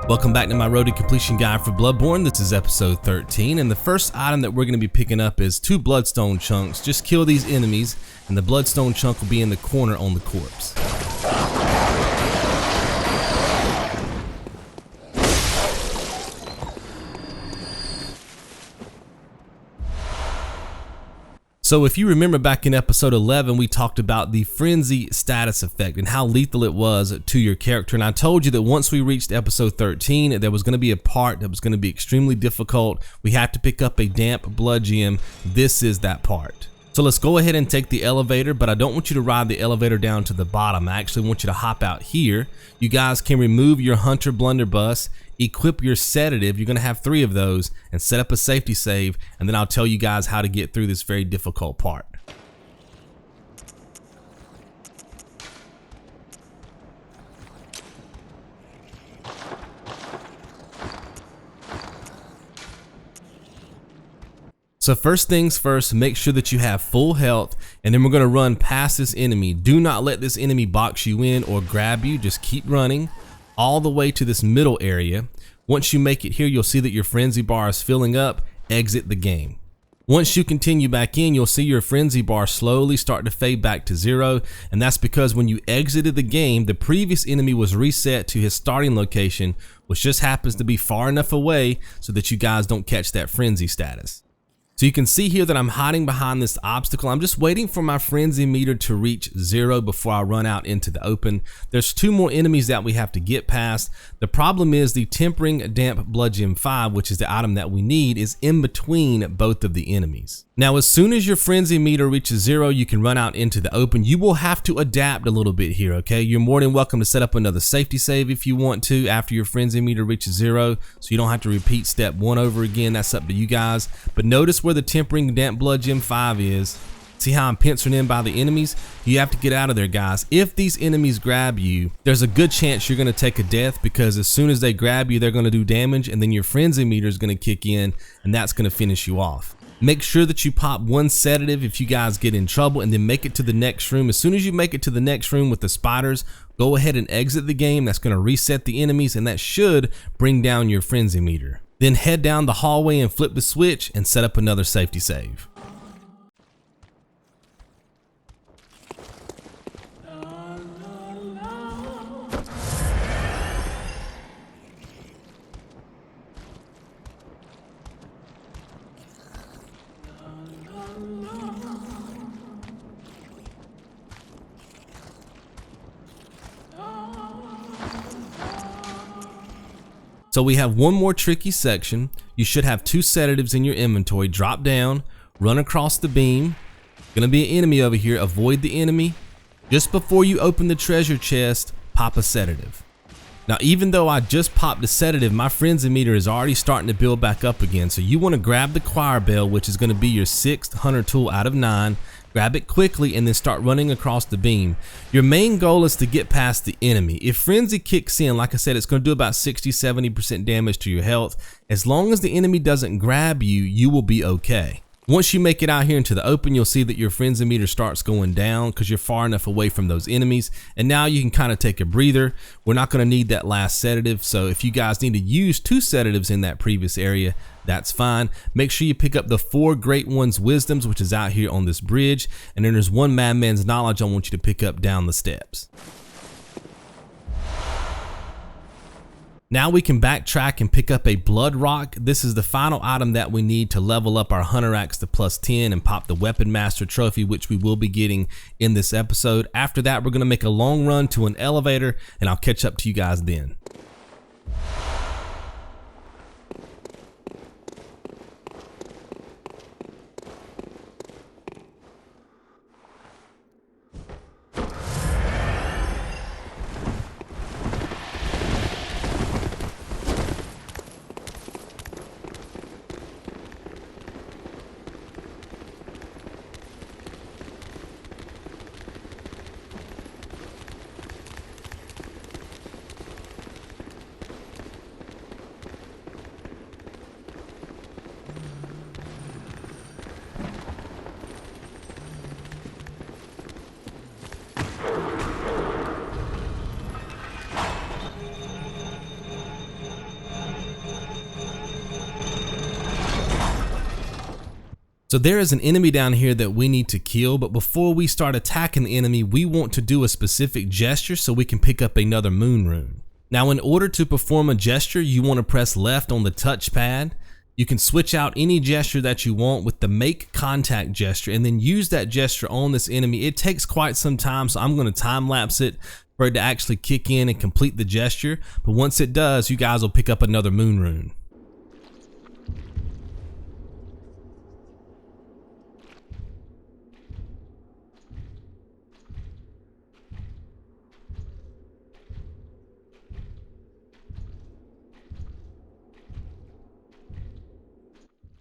Welcome back to my road to completion guide for Bloodborne. This is episode 13, and the first item that we're going to be picking up is 2 bloodstone chunks. Just kill these enemies, and the bloodstone chunk will be in the corner on the corpse. So if you remember back in episode 11, we talked about the frenzy status effect and how lethal it was to your character. And I told you that once we reached episode 13, there was going to be a part that was going to be extremely difficult. We had to pick up a damp blood gem. This is that part. So let's go ahead and take the elevator, but I don't want you to ride the elevator down to the bottom. I actually want you to hop out here. You guys can remove your hunter blunderbuss, equip your sedative. You're going to have 3 of those, and set up a safety save, and then I'll tell you guys how to get through this very difficult part. So first things first, make sure that you have full health, and then we're going to run past this enemy. Do not let this enemy box you in or grab you. Just keep running all the way to this middle area. Once you make it here, you'll see that your frenzy bar is filling up. Exit the game. Once you continue back in, you'll see your frenzy bar slowly start to fade back to 0, and that's because when you exited the game, the previous enemy was reset to his starting location, which just happens to be far enough away so that you guys don't catch that frenzy status. So you can see here that I'm hiding behind this obstacle. I'm just waiting for my frenzy meter to reach 0 before I run out into the open. There's 2 more enemies that we have to get past. The problem is the Tempering Damp Blood Gem 5, which is the item that we need, is in between both of the enemies. Now, as soon as your frenzy meter reaches 0, you can run out into the open. You will have to adapt a little bit here, okay? You're more than welcome to set up another safety save if you want to after your frenzy meter reaches 0, so you don't have to repeat step 1 over again. That's up to you guys. But notice where the Tempering Damp Blood Gem 5 is. See how I'm pincered in by the enemies? You have to get out of there, guys. If these enemies grab you, there's a good chance you're going to take a death, because as soon as they grab you, they're going to do damage, and then your frenzy meter is going to kick in, and that's going to finish you off. Make sure that you pop 1 sedative if you guys get in trouble, and then make it to the next room. As soon as you make it to the next room with the spiders, go ahead and exit the game. That's going to reset the enemies, and that should bring down your frenzy meter. Then head down the hallway and flip the switch and set up another safety save. So we have 1 more tricky section. You should have 2 sedatives in your inventory. Drop down, run across the beam. Gonna be an enemy over here. Avoid the enemy. Just before you open the treasure chest, pop a sedative. Now, even though I just popped a sedative, my frenzy meter is already starting to build back up again. So you want to grab the choir bell, which is going to be your 6th hunter tool out of 9. Grab it quickly and then start running across the beam. Your main goal is to get past the enemy. If frenzy kicks in, like I said, it's going to do about 60-70% damage to your health. As long as the enemy doesn't grab you, you will be okay. Once you make it out here into the open, you'll see that your frenzy meter starts going down because you're far enough away from those enemies. And now you can kind of take a breather. We're not going to need that last sedative. So if you guys need to use 2 sedatives in that previous area, that's fine. Make sure you pick up the 4 Great One's Wisdoms, which is out here on this bridge. And then there's 1 Madman's Knowledge I want you to pick up down the steps. Now we can backtrack and pick up a blood rock. This is the final item that we need to level up our hunter axe to +10 and pop the weapon master trophy, which we will be getting in this episode. After that, we're going to make a long run to an elevator, and I'll catch up to you guys then. So there is an enemy down here that we need to kill, but before we start attacking the enemy, we want to do a specific gesture so we can pick up another moon rune. Now, in order to perform a gesture, you want to press left on the touchpad. You can switch out any gesture that you want with the make contact gesture and then use that gesture on this enemy. It takes quite some time, so I'm going to time lapse it for it to actually kick in and complete the gesture. But once it does, you guys will pick up another moon rune.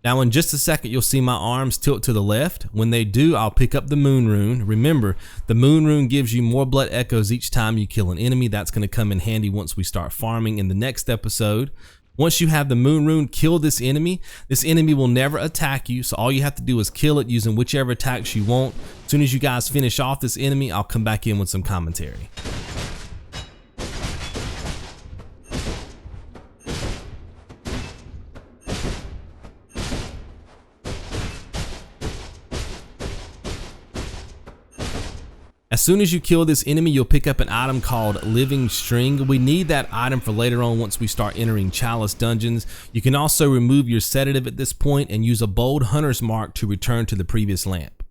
Now in just a second, you'll see my arms tilt to the left. When they do, I'll pick up the moon rune. Remember, the moon rune gives you more blood echoes each time you kill an enemy. That's going to come in handy once we start farming in the next episode. Once you have the moon rune, kill this enemy. This enemy will never attack you, so all you have to do is kill it using whichever attacks you want. As soon as you guys finish off this enemy, I'll come back in with some commentary. As soon as you kill this enemy, you'll pick up an item called Living String. We need that item for later on once we start entering Chalice dungeons. You can also remove your sedative at this point and use a bold hunter's mark to return to the previous lamp.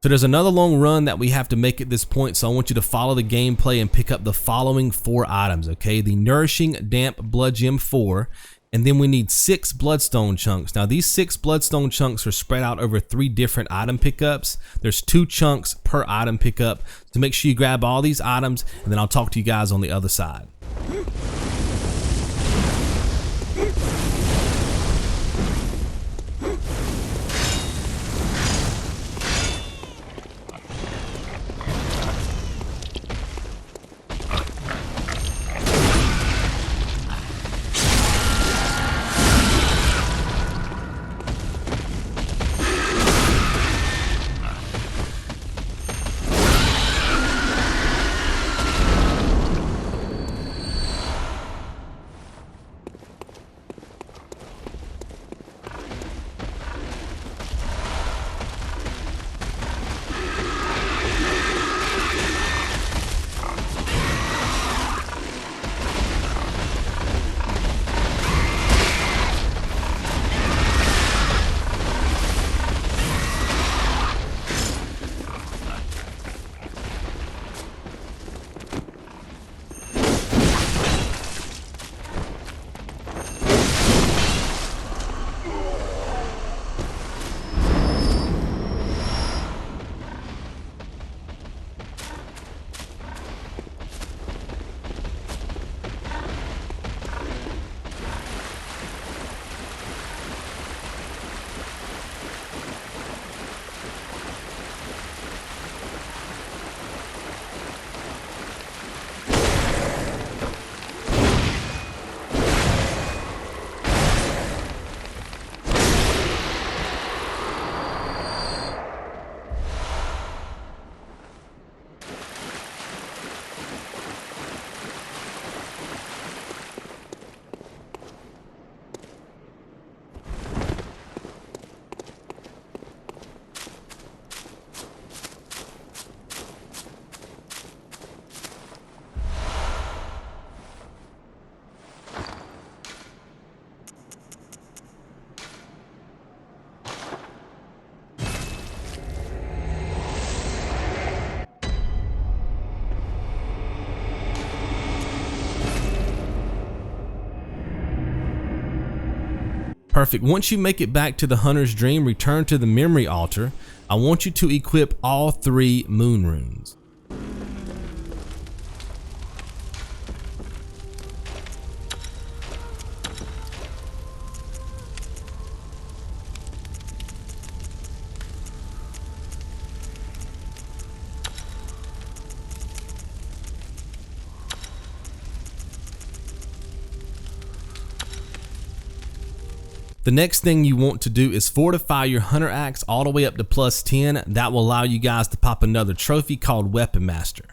So there's another long run that we have to make at this point, so I want you to follow the gameplay and pick up the following 4 items, okay? The Nourishing Damp Blood Gem 4, and then we need 6 Bloodstone chunks. Now these 6 Bloodstone chunks are spread out over 3 different item pickups. There's 2 chunks per item pickup, so make sure you grab all these items, and then I'll talk to you guys on the other side. Perfect. Once you make it back to the Hunter's Dream, return to the Memory Altar. I want you to equip all 3 moon runes. The next thing you want to do is fortify your hunter axe all the way up to +10. That will allow you guys to pop another trophy called Weapon Master.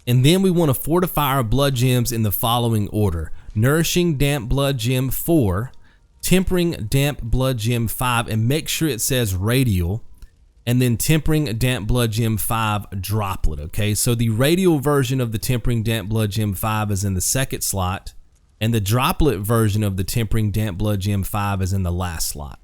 And then we want to fortify our blood gems in the following order: Nourishing Damp Blood Gem 4, Tempering Damp Blood Gem 5, and make sure it says Radial, and then Tempering Damp Blood Gem 5 Droplet. Okay, so the Radial version of the Tempering Damp Blood Gem 5 is in the second slot, and the Droplet version of the Tempering Damp Blood Gem 5 is in the last slot.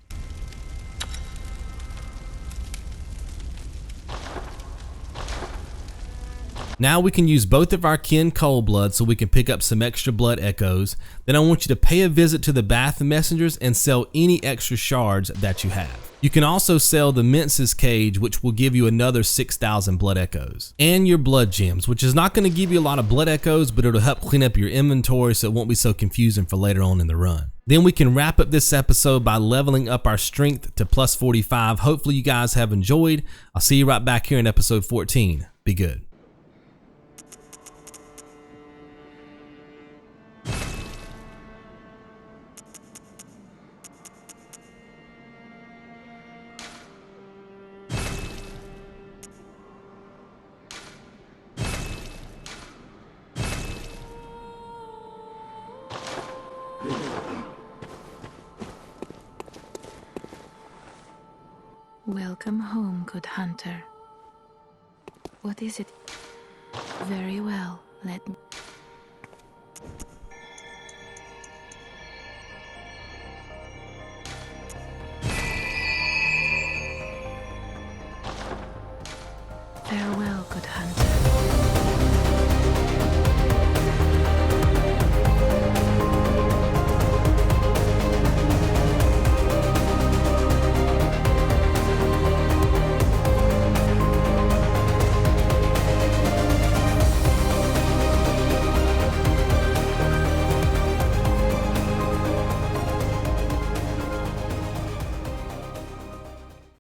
Now we can use both of our kin cold blood so we can pick up some extra blood echoes. Then I want you to pay a visit to the Bath Messengers and sell any extra shards that you have. You can also sell the Mince's Cage, which will give you another 6,000 blood echoes. And your blood gems, which is not going to give you a lot of blood echoes, but it'll help clean up your inventory so it won't be so confusing for later on in the run. Then we can wrap up this episode by leveling up our strength to +45. Hopefully you guys have enjoyed. I'll see you right back here in episode 14. Be good. Welcome home, good hunter. What is it? Very well, let me...